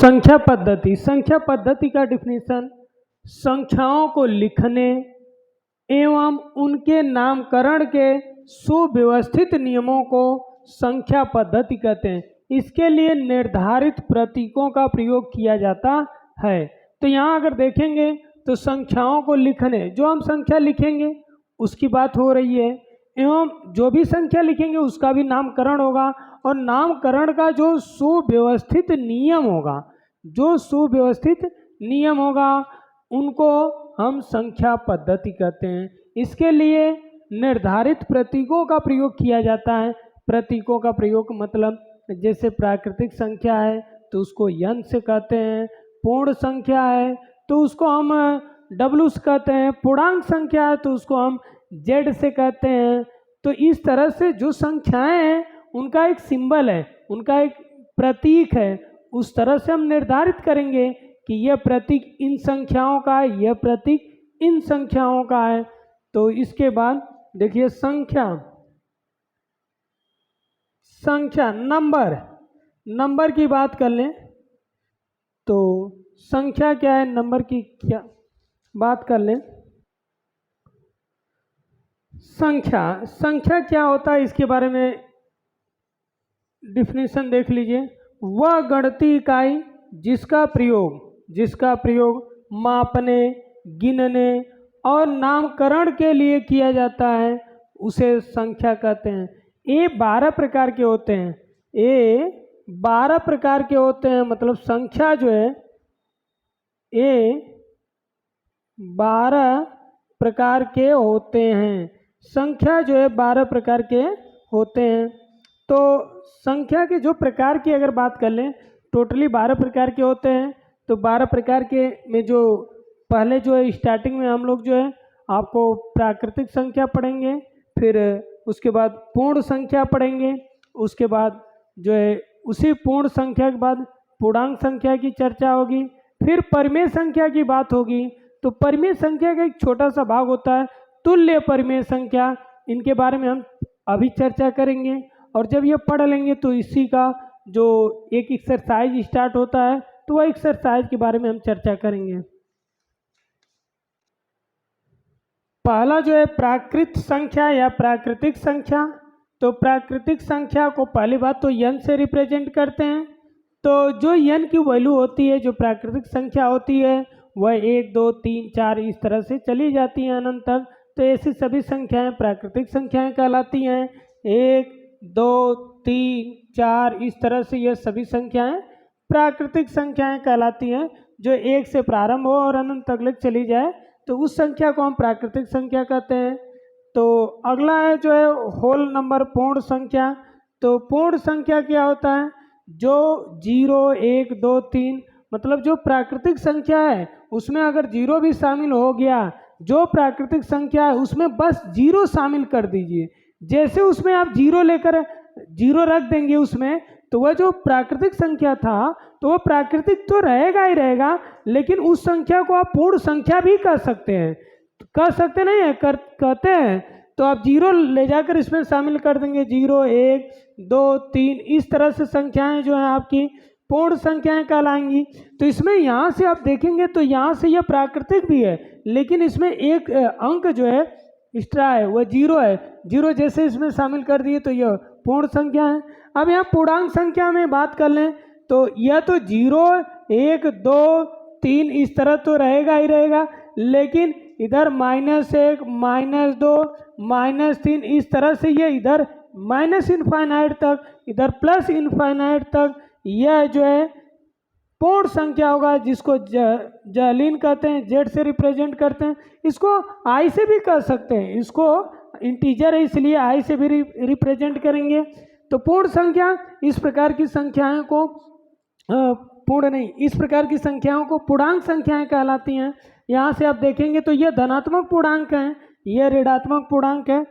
संख्या पद्धति। संख्या पद्धति का डिफिनीशन संख्याओं को लिखने एवं उनके नामकरण के सुव्यवस्थित नियमों को संख्या पद्धति कहते हैं। इसके लिए निर्धारित प्रतीकों का प्रयोग किया जाता है। तो यहाँ अगर देखेंगे तो संख्याओं को लिखने, जो हम संख्या लिखेंगे उसकी बात हो रही है, एवं जो भी संख्या लिखेंगे उसका भी नामकरण होगा, और नामकरण का जो सुव्यवस्थित नियम होगा, जो सुव्यवस्थित नियम होगा उनको हम संख्या पद्धति कहते हैं। इसके लिए निर्धारित प्रतीकों का प्रयोग किया जाता है। प्रतीकों का प्रयोग मतलब जैसे प्राकृतिक संख्या है तो उसको यन से कहते हैं, पूर्ण संख्या है तो उसको हम डब्लू से कहते हैं, पूर्णांक संख्या है तो उसको हम जेड से कहते हैं। तो इस तरह से जो संख्याएं हैं उनका एक सिंबल है, उनका एक प्रतीक है, उस तरह से हम निर्धारित करेंगे कि यह प्रतीक इन संख्याओं का है, यह प्रतीक इन संख्याओं का है। तो इसके बाद देखिए संख्या नंबर की बात कर लें तो संख्या क्या है, नंबर की क्या बात कर लें। संख्या क्या होता है इसके बारे में डिफिनीशन देख लीजिए। वह गणती इकाई जिसका प्रयोग मापने, गिनने और नामकरण के लिए किया जाता है उसे संख्या कहते हैं। ये 12 प्रकार के होते हैं, ये 12 प्रकार के होते हैं, मतलब संख्या जो है ये 12 प्रकार के होते हैं। संख्या जो है 12 प्रकार के होते हैं। तो संख्या के जो प्रकार की अगर बात कर लें, टोटली 12 प्रकार के होते हैं। तो 12 प्रकार के में जो पहले जो है स्टार्टिंग में हम लोग जो है आपको प्राकृतिक संख्या पढ़ेंगे, फिर उसके बाद पूर्ण संख्या पढ़ेंगे, उसके बाद जो है उसी पूर्ण संख्या के बाद पूर्णांक संख्या की चर्चा होगी, फिर परिमेय संख्या की बात होगी। तो परिमेय संख्या का एक छोटा सा भाग होता है तुल्य परिमेय संख्या, इनके बारे में हम अभी चर्चा करेंगे। और जब ये पढ़ लेंगे तो इसी का जो एक एक्सरसाइज स्टार्ट होता है तो वह एक्सरसाइज के बारे में हम चर्चा करेंगे। पहला जो है प्राकृत संख्या या प्राकृतिक संख्या। तो प्राकृतिक संख्या को पहली बात तो यन से रिप्रेजेंट करते हैं। तो जो यन की वैल्यू होती है, जो प्राकृतिक संख्या होती है, वह 1 2 3 4 इस तरह से चली जाती हैं अनंत तक। तो ऐसी सभी संख्याएं प्राकृतिक संख्याएं कहलाती हैं। 1 2 3 4 इस तरह से ये सभी संख्याएं प्राकृतिक संख्याएं कहलाती हैं। जो 1 से प्रारंभ हो और अनंत तक चली जाए तो उस संख्या को हम प्राकृतिक संख्या कहते हैं। तो अगला है जो है होल नंबर, पूर्ण संख्या। तो पूर्ण संख्या क्या होता है, जो 0 1 2 3 मतलब जो प्राकृतिक संख्या है उसमें अगर 0 भी शामिल हो गया, जो प्राकृतिक संख्या है उसमें बस 0 शामिल कर दीजिए। जैसे उसमें आप 0 लेकर 0 रख देंगे उसमें, तो वह जो प्राकृतिक संख्या था तो वह प्राकृतिक तो रहेगा ही रहेगा, लेकिन उस संख्या को आप पूर्ण संख्या भी कह सकते हैं। कह सकते नहीं है, कहते हैं। तो आप 0 ले जाकर इसमें शामिल कर देंगे, 0 1 2 3 इस तरह से संख्याएं जो है आपकी पूर्ण संख्याएं कहलाएंगी। तो इसमें यहाँ से आप देखेंगे तो यहाँ से यह प्राकृतिक भी है, लेकिन इसमें एक अंक जो है एक्स्ट्रा है, वह 0 है। 0 जैसे इसमें शामिल कर दिए तो यह पूर्ण संख्या है। अब यहाँ पूर्णांक संख्या में बात कर लें तो यह तो 0 1 2 3 इस तरह तो रहेगा ही रहेगा, लेकिन इधर -1 -2 -3 इस तरह से ये इधर माइनस इनफाइनाइट तक, इधर प्लस इनफाइनाइट तक, यह जो है पूर्ण संख्या होगा, जिसको जलीन कहते हैं, जेड से रिप्रेजेंट करते हैं। इसको आई से भी कर सकते हैं, इसको इंटीजर है इसलिए आई से भी रिप्रेजेंट करेंगे। तो पूर्ण संख्या इस प्रकार की संख्याओं को इस प्रकार की संख्याओं को पूर्णांक संख्याएं कहलाती हैं। यहाँ से आप देखेंगे तो यह धनात्मक पूर्णांक है, यह ऋणात्मक पूर्णांक है।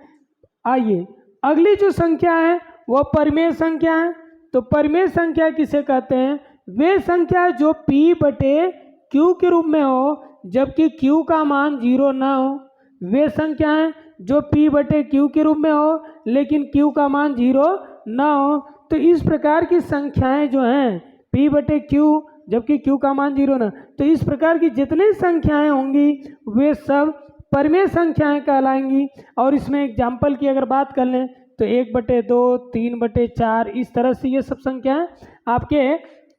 आइए अगली जो संख्या है वह परिमेय संख्या है। तो परिमेय संख्या किसे कहते हैं, वे संख्या जो P/Q के रूप में हो जबकि Q का मान 0 ना हो। वे संख्याएं जो P/Q के रूप में हो लेकिन Q का मान 0 ना हो। तो इस प्रकार की संख्याएं जो हैं P/Q जबकि q का मान 0 ना। तो इस प्रकार की जितनी संख्याएं होंगी वे सब परिमेय संख्याएं कहलाएंगी। और इसमें एग्जाम्पल की अगर बात कर लें तो 1/2, 3/4 इस तरह से ये सब संख्याएं आपके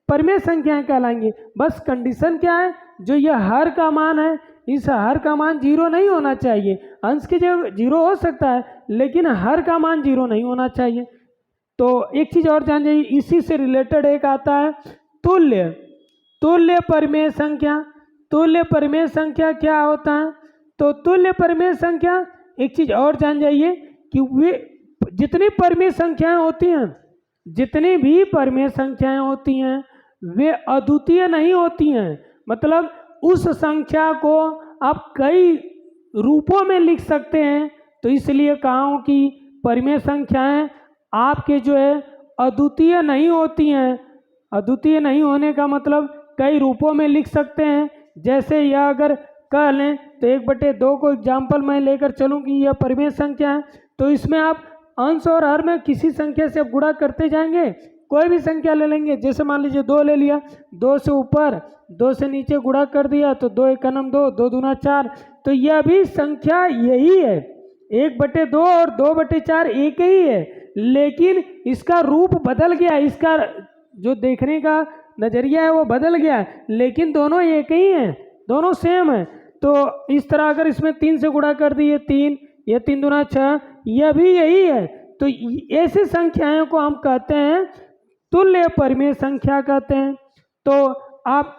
परिमेय संख्याएं कहलाएंगी। बस कंडीशन क्या है, जो ये हर का मान है इस हर का मान 0 नहीं होना चाहिए। अंश की जगह 0 हो सकता है लेकिन हर का मान 0 नहीं होना चाहिए। तो एक चीज और जान जाइए, इसी से रिलेटेड एक आता है तुल्य। तुल्य परिमेय संख्या। तुल्य परिमेय संख्या क्या होता है? तो तुल्य परिमेय संख्या एक चीज और जान जाइए कि वे जितनी परिमेय संख्याएं होती हैं, जितनी भी परिमेय संख्याएं होती हैं वे अद्वितीय नहीं होती हैं। मतलब उस संख्या को आप कई रूपों में लिख सकते हैं। तो इसलिए कहा हूं कि परिमेय संख्याएं आपके जो है अद्वितीय नहीं होती हैं। अद्वितीय नहीं होने का मतलब कई रूपों में लिख सकते हैं। जैसे यह अगर कह लें तो 1/2 को एग्जाम्पल मैं लेकर चलूँ कि यह परिमेय संख्या है, तो इसमें आप अंश और हर में किसी संख्या से आप गुणा करते जाएंगे, कोई भी संख्या ले लेंगे। जैसे मान लीजिए 2 ले लिया, 2 से ऊपर 2 से नीचे गुणा कर दिया तो 2 × 2, 2 दूना 4। तो यह भी संख्या यही है, 1/2 और 2/4 एक ही है, लेकिन इसका रूप बदल गया, इसका जो देखने का नजरिया है वो बदल गया है, लेकिन दोनों एक ही हैं, दोनों सेम है। तो इस तरह अगर इसमें 3 से गुणा कर दिए 3, ये 3 दूना 6, यह भी यही है। तो ऐसी संख्याओं को हम कहते हैं तुल्य परिमेय संख्या कहते हैं। तो आप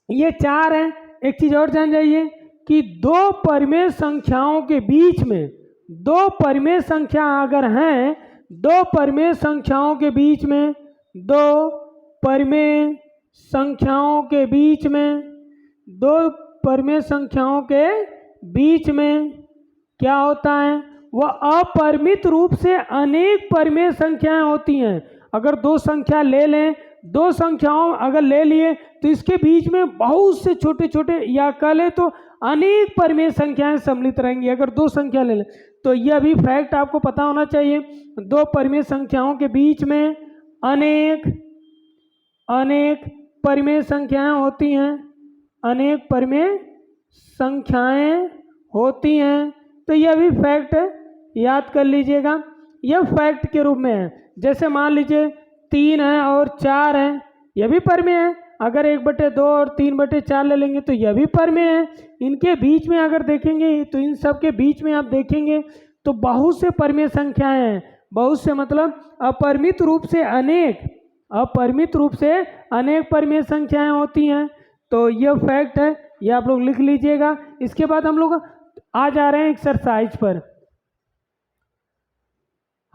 ये 4 हैं। एक चीज और जान जाइए कि 2 परिमेय संख्याओं के बीच में, 2 परिमेय संख्या अगर हैं, 2 परिमेय संख्याओं के बीच में, 2 परिमेय संख्याओं के बीच में, 2 परिमेय संख्याओं के बीच में क्या होता है, वह अपरिमित रूप से अनेक परिमेय संख्याएं होती हैं। अगर 2 संख्या ले लें, 2 संख्याओं अगर ले लिए तो इसके बीच में बहुत से छोटे छोटे या कह लें तो अनेक परिमेय संख्याएं सम्मिलित रहेंगी। अगर 2 संख्या ले लें तो यह भी फैक्ट आपको पता होना चाहिए। 2 परिमेय संख्याओं के बीच में अनेक परिमेय संख्याएं होती हैं, अनेक परिमेय संख्याएं होती हैं। तो यह भी फैक्ट याद कर लीजिएगा, यह फैक्ट के रूप में है। जैसे मान लीजिए 3 है और 4 है, यह भी परिमेय है। अगर 1/2 और 3/4 ले लेंगे तो यह भी परिमेय है। इनके बीच में अगर देखेंगे तो इन सब के बीच में आप देखेंगे तो बहुत से परिमेय संख्याएं हैं। बहुत से मतलब अपरिमित रूप से अनेक, अपरिमित रूप से अनेक परिमेय संख्याएं होती हैं। तो यह फैक्ट है, यह आप लोग लिख लीजिएगा। इसके बाद हम लोग आ जा रहे हैं एक्सरसाइज पर।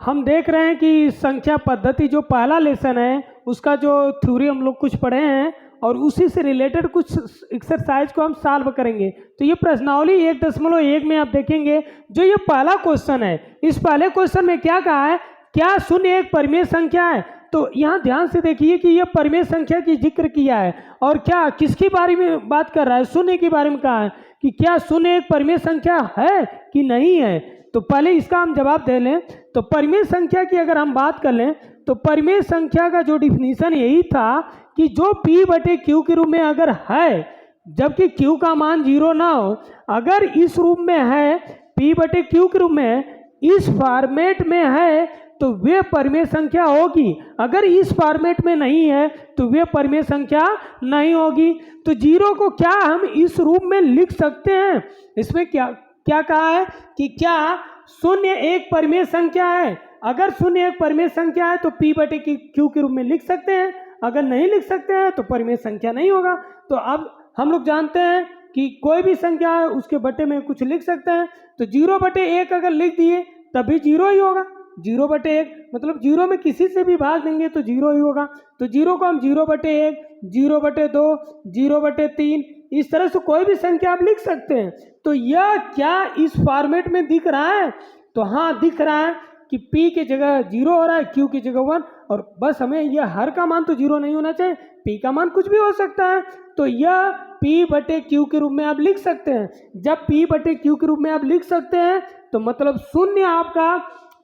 हम देख रहे हैं कि संख्या पद्धति जो पहला लेसन है उसका जो थ्योरी हम लोग कुछ पढ़े हैं और उसी से रिलेटेड कुछ एक्सरसाइज को हम सॉल्व करेंगे। तो ये प्रश्नावली 1.1 में आप देखेंगे जो ये पहला क्वेश्चन है। इस पहले क्वेश्चन में क्या कहा है, क्या शून्य एक परिमेय संख्या है? तो यहाँ ध्यान से देखिए कि यह परिमेय संख्या की जिक्र किया है और क्या किसके बारे में बात कर रहा है, शून्य के बारे में कहा है कि क्या शून्य एक परिमेय संख्या है कि नहीं है। तो पहले इसका हम जवाब दे लें। तो परिमेय संख्या की अगर हम बात कर लें तो परिमेय संख्या का जो डिफिनीशन यही था कि जो P/Q के रूप में अगर है, जबकि Q का मान 0 ना हो, अगर इस रूप में है, P/Q के रूप में इस फॉर्मेट में है तो वे परिमेय संख्या होगी। अगर इस फॉर्मेट में नहीं है तो वे परिमेय संख्या नहीं होगी। तो 0 को क्या हम इस रूप में लिख सकते हैं? इसमें क्या कहा है कि क्या शून्य एक परिमेय संख्या है? अगर शून्य एक परिमेय संख्या है तो P/Q के रूप में लिख सकते हैं, अगर नहीं लिख सकते हैं तो परिमेय संख्या नहीं होगा। तो अब हम लोग जानते हैं कि कोई भी संख्या है उसके बटे में कुछ लिख सकते हैं। तो 0/1 अगर लिख दिए तब भी 0 ही होगा। 0/1 मतलब 0 में किसी से भी भाग देंगे तो 0 ही होगा। तो 0 को हम 0/1, 0/2, 0/3 इस तरह से कोई भी संख्या आप लिख सकते हैं। तो यह क्या इस फॉर्मेट में दिख रहा है? तो हाँ दिख रहा है कि P की जगह 0 हो रहा है, Q की जगह 1, और बस हमें यह हर का मान तो 0 नहीं होना चाहिए, P का मान कुछ भी हो सकता है। तो यह P/Q के रूप में आप लिख सकते हैं। जब P/Q के रूप में आप लिख सकते हैं तो मतलब शून्य आपका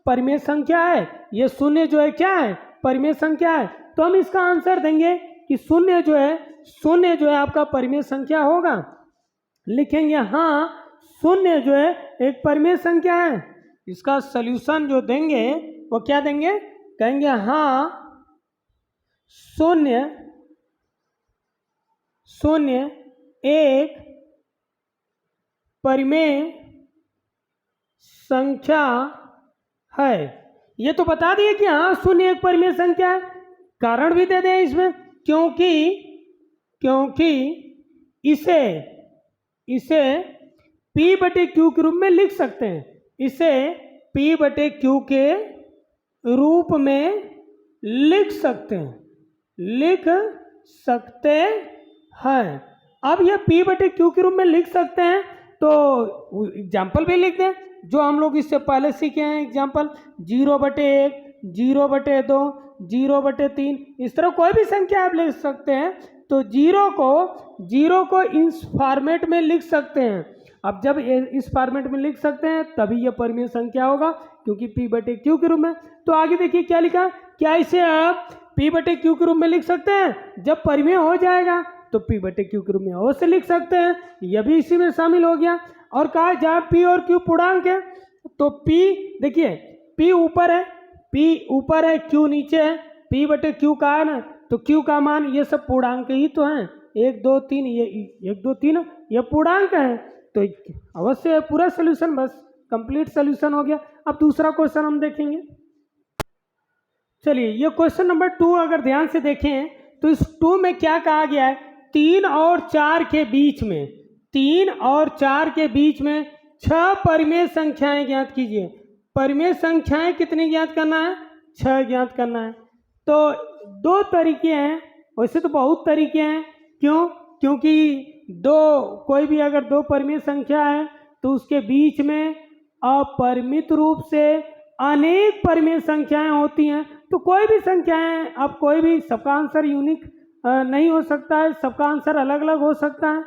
परिमेय संख्या है। ये शून्य जो है क्या है? परिमेय संख्या है। तो हम इसका आंसर देंगे कि शून्य जो है आपका परिमेय संख्या होगा। लिखेंगे हाँ, शून्य जो है एक परिमेय संख्या है। इसका सल्यूशन जो देंगे वो क्या देंगे, कहेंगे हाँ शून्य एक परिमेय संख्या है। ये तो बता दिए कि हाँ शून्य एक परिमेय संख्या है। कारण भी दे दें इसमें, क्योंकि इसे P बटे Q के रूप में लिख सकते हैं। इसे P बटे Q के रूप में लिख सकते हैं। अब ये P बटे Q के रूप में लिख सकते हैं तो एग्जाम्पल भी लिख दें जो हम लोग इससे पहले सीखे हैं। एग्जाम्पल 0/1, 0/2, 0/3, इस तरह कोई भी संख्या आप लिख सकते हैं। तो जीरो को इस फॉर्मेट में लिख सकते हैं। अब जब इस फॉर्मेट में लिख सकते हैं तभी यह परिमेय संख्या होगा, क्योंकि P बटे Q के रूप में। तो आगे देखिए क्या लिखा, क्या इसे आप P बटे Q के रूप में लिख सकते हैं? जब परिमेय हो जाएगा तो P बटे Q के रूप में अवश्य लिख सकते हैं। यह भी इसी में शामिल हो गया। और कहा जहाँ P और Q पूर्णांक है तो P देखिए P ऊपर है, Q नीचे है। P बटे Q का है ना, तो Q का मान ये सब पूर्णांक ही तो हैं। 1 2 3 ये 1 2 3 ये पूर्णांक है, तो अवश्य पूरा सोल्यूशन बस कंप्लीट सोल्यूशन हो गया। अब दूसरा क्वेश्चन हम देखेंगे। चलिए ये क्वेश्चन नंबर 2 अगर ध्यान से देखें तो इस 2 में क्या कहा गया है, 3 और 4 के बीच में 6 परिमेय संख्याएं ज्ञात कीजिए। परिमेय संख्याएं कितनी ज्ञात करना है? 6 ज्ञात करना है। तो 2 तरीके हैं, वैसे तो बहुत तरीके हैं। क्योंकि कोई भी अगर 2 परिमेय संख्या है तो उसके बीच में अपरिमित रूप से अनेक परिमेय संख्याएं होती हैं। तो कोई भी संख्याएं, अब कोई भी सबका आंसर यूनिक नहीं हो सकता है, सबका आंसर अलग अलग हो सकता है।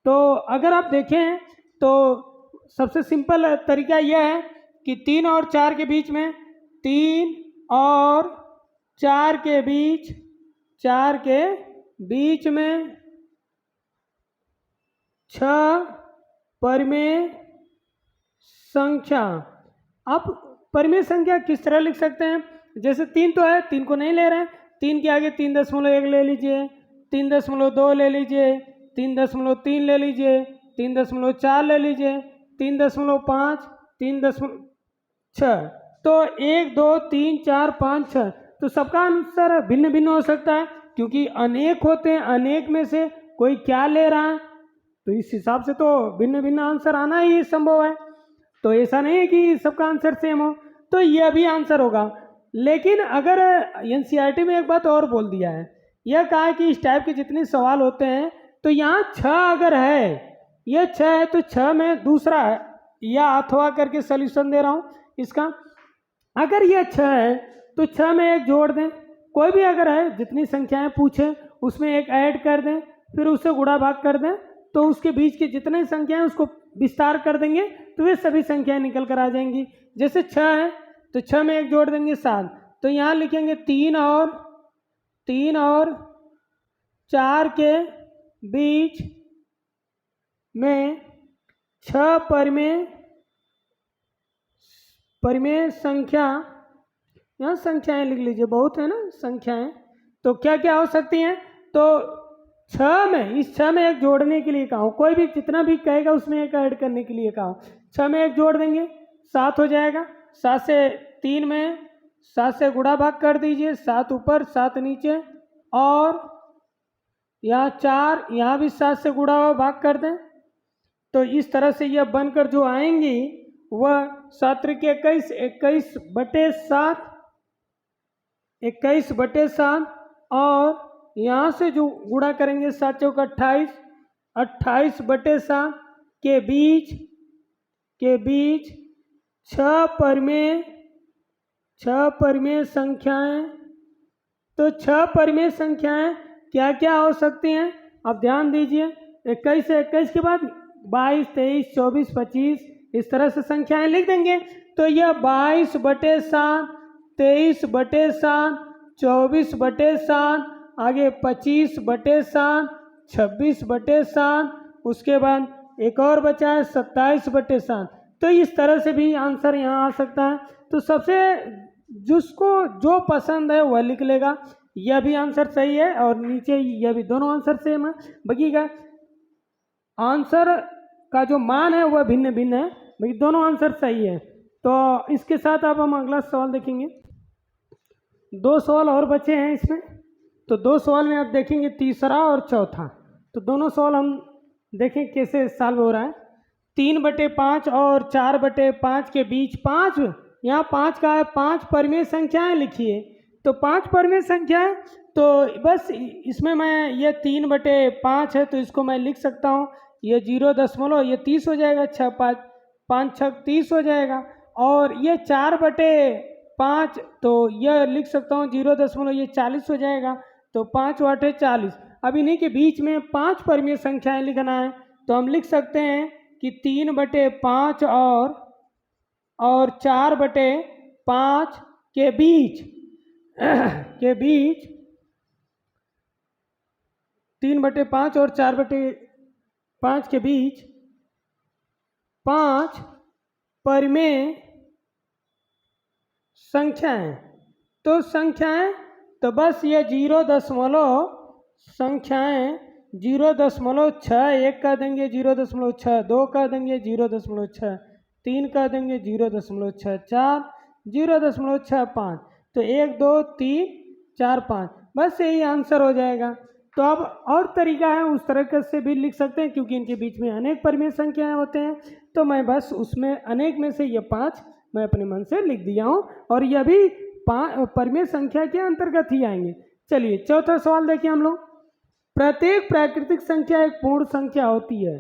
तो अगर आप देखें तो सबसे सिंपल तरीका यह है कि 3 और 4 के बीच में 3 और 4 के बीच में 6 परिमेय संख्या। अब परिमेय संख्या किस तरह लिख सकते हैं? जैसे 3 तो है, 3 को नहीं ले रहे हैं, 3 के आगे 3.1 ले लीजिए, 3.2 ले लीजिए, 3.3 ले लीजिए, 3.4 ले लीजिए, 3.5, 3.6। तो 1 2 3 4 5 6, तो सबका आंसर भिन्न भिन्न हो सकता है क्योंकि अनेक होते हैं। अनेक में से कोई क्या ले रहा है, तो इस हिसाब से तो भिन्न भिन्न आंसर आना ही संभव है। तो ऐसा नहीं है कि सबका आंसर सेम हो, तो यह भी आंसर होगा। लेकिन अगर एनसीईआरटी में एक बात और बोल दिया है, यह कहा है कि इस टाइप के जितने सवाल होते हैं तो यहाँ 6 अगर है, यह 6 है तो 6 में दूसरा है या अथवा करके सॉल्यूशन दे रहा हूँ इसका। अगर यह 6 है तो 6 में 1 जोड़ दें। कोई भी अगर है, जितनी संख्याएं पूछे उसमें 1 ऐड कर दें, फिर उससे गुणा भाग कर दें, तो उसके बीच की जितनी संख्याएं उसको विस्तार कर देंगे तो वे सभी संख्याएं निकल कर आ जाएंगी। जैसे 6 है तो 6 में 1 जोड़ देंगे 7, तो यहाँ लिखेंगे 3 और 4 के बीच में 6 परिमेय संख्या। यहाँ संख्याएं लिख लीजिए, बहुत है ना संख्याएं, तो क्या क्या हो सकती हैं? तो 6 में, इस 6 में 1 जोड़ने के लिए कहा हूँ, कोई भी जितना भी कहेगा उसमें 1 ऐड करने के लिए कहा हूँ। 6 में 1 जोड़ देंगे 7 हो जाएगा। 7 से 3 में 7 से गुणा भाग कर दीजिए, 7 ऊपर 7 नीचे, और यहाँ 4, यहाँ भी 7 से गुणा भाग कर दें। तो इस तरह से यह बनकर जो आएंगी वह 7 के 21, 21/7, और यहाँ से जो गुणा करेंगे 7 चौक 28, 28/7 के बीच 6 परिमेय संख्याएं। तो 6 परिमेय संख्याएं क्या क्या हो सकती हैं? अब ध्यान दीजिए, 21 से 21 के बाद 22, 23, 24, 25 इस तरह से संख्याएं लिख देंगे। तो यह 22/7, 23/7, 24/7 आगे 25/7, 26/7, उसके बाद एक और बचा है 27/7। तो इस तरह से भी आंसर यहाँ आ सकता है। तो सबसे जिसको जो पसंद है वह लिख लेगा। यह भी आंसर सही है और नीचे यह भी, दोनों आंसर सेम है। बाकी का आंसर का जो मान है वह भिन्न भिन्न है, बाकी दोनों आंसर सही है। तो इसके साथ अब हम अगला सवाल देखेंगे। 2 सवाल और बचे हैं इसमें। तो 2 सवाल में आप देखेंगे तीसरा और चौथा। तो दोनों सवाल हम देखें कैसे सॉल्व हो रहा है। 3/5 और 4/5 के बीच 5, यहाँ 5 का है, 5 परिमेय संख्याएं लिखिए। तो 5 परिमेय संख्याएं, तो बस इसमें मैं ये 3/5 है तो इसको मैं लिख सकता हूँ, ये 0 ये 30 हो जाएगा, 5 6 30 हो जाएगा। और ये 4/5 तो यह लिख सकता हूँ 0 ये 40 हो जाएगा। तो 5 वाटे 40। अब इन्हीं के बीच में 5 परिमेय संख्याएं लिखना है। तो हम लिख सकते हैं कि 3/5 और 4/5 के बीच 3/5 और 4/5 के बीच 5 परिमेय संख्याएं। तो संख्याएं, तो बस ये 0 संख्याएं 0.6, 1 का देंगे 0.6, 2 का देंगे 0.6, 3 का देंगे 0.6, 4 0.65। तो 1 2 3 4 5, बस यही आंसर हो जाएगा। तो अब और तरीका है, उस तरीके से भी लिख सकते हैं, क्योंकि इनके बीच में अनेक परिमेय संख्याएं होते हैं। तो मैं बस उसमें अनेक में से ये 5 मैं अपने मन से लिख दिया हूँ, और यह भी परिमेय संख्या के अंतर्गत ही आएंगे। चलिए चौथा सवाल देखिए हम लोग। प्रत्येक प्राकृतिक संख्या एक पूर्ण संख्या होती है।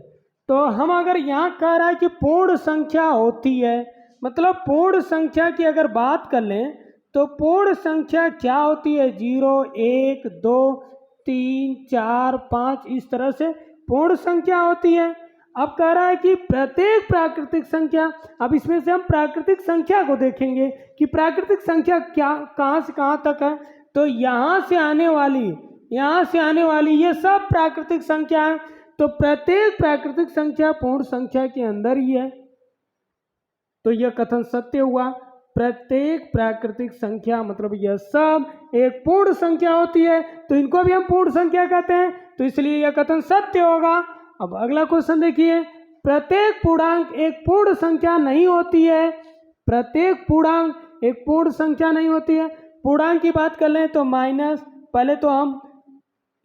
तो हम अगर यहाँ कह रहा है कि पूर्ण संख्या होती है, मतलब पूर्ण संख्या की अगर बात कर लें तो पूर्ण संख्या क्या होती है? 0 1 2 3 4 5 इस तरह से पूर्ण संख्या होती है। अब कह रहा है कि प्रत्येक प्राकृतिक संख्या, अब इसमें से हम प्राकृतिक संख्या को देखेंगे कि प्राकृतिक संख्या क्या, कहाँ से कहाँ तक है। तो यहाँ से आने वाली ये सब प्राकृतिक संख्या है। तो प्रत्येक प्राकृतिक संख्या पूर्ण संख्या के अंदर ही है। तो यह कथन सत्य हुआ। प्रत्येक प्राकृतिक संख्या मतलब यह सब एक पूर्ण संख्या होती है, तो इनको भी हम पूर्ण संख्या कहते हैं, तो इसलिए यह कथन सत्य होगा। अब अगला क्वेश्चन देखिए। प्रत्येक पूर्णांक एक पूर्ण संख्या नहीं होती है। प्रत्येक पूर्णांक एक पूर्ण संख्या नहीं होती है। पूर्णांक की बात कर लें तो माइनस, पहले तो हम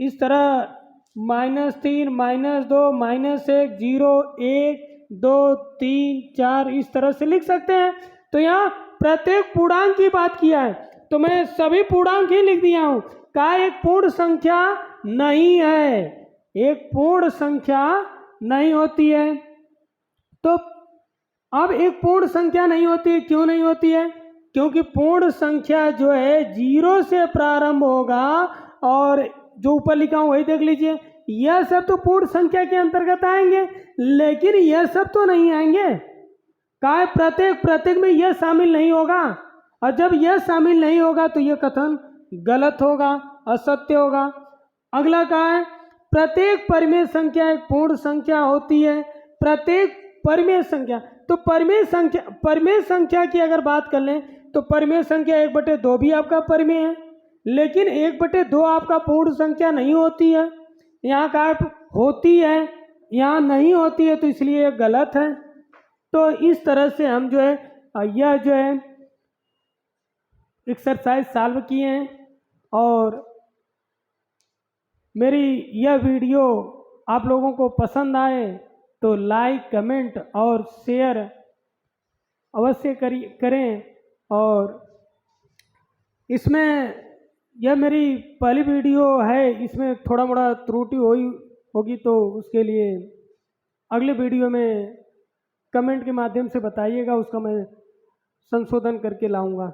इस तरह -3 -2 -1 0 1 2 3 4 इस तरह से लिख सकते हैं। तो यहाँ प्रत्येक पूर्णांक की बात किया है, तो मैं सभी पूर्णांक ही लिख दिया हूँ। का एक पूर्ण संख्या नहीं है, एक पूर्ण संख्या नहीं होती है। तो अब एक पूर्ण संख्या नहीं होती है, क्यों नहीं होती है? क्योंकि पूर्ण संख्या जो है 0 से प्रारंभ होगा, और जो ऊपर लिखा हूं वही देख लीजिए। यह सब तो पूर्ण संख्या के अंतर्गत आएंगे, लेकिन यह सब तो नहीं आएंगे। का प्रत्येक में यह शामिल नहीं होगा, और जब यह शामिल नहीं होगा तो यह कथन गलत होगा, असत्य होगा। अगला कहा है प्रत्येक परिमेय संख्या एक पूर्ण संख्या होती है। प्रत्येक परिमेय संख्या, तो परिमेय संख्या की अगर बात कर लें तो परिमेय संख्या 1/2 भी आपका परिमेय है, लेकिन 1/2 आपका पूर्ण संख्या नहीं होती है। यहाँ का होती है, यहाँ नहीं होती है, तो इसलिए यह गलत है। तो इस तरह से हम जो है यह जो है एक्सरसाइज सॉल्व किए हैं, और मेरी यह वीडियो आप लोगों को पसंद आए तो लाइक कमेंट और शेयर अवश्य करें। और इसमें यह मेरी पहली वीडियो है, इसमें थोड़ा मोड़ा त्रुटि होगी, तो उसके लिए अगले वीडियो में कमेंट के माध्यम से बताइएगा, उसका मैं संशोधन करके लाऊंगा।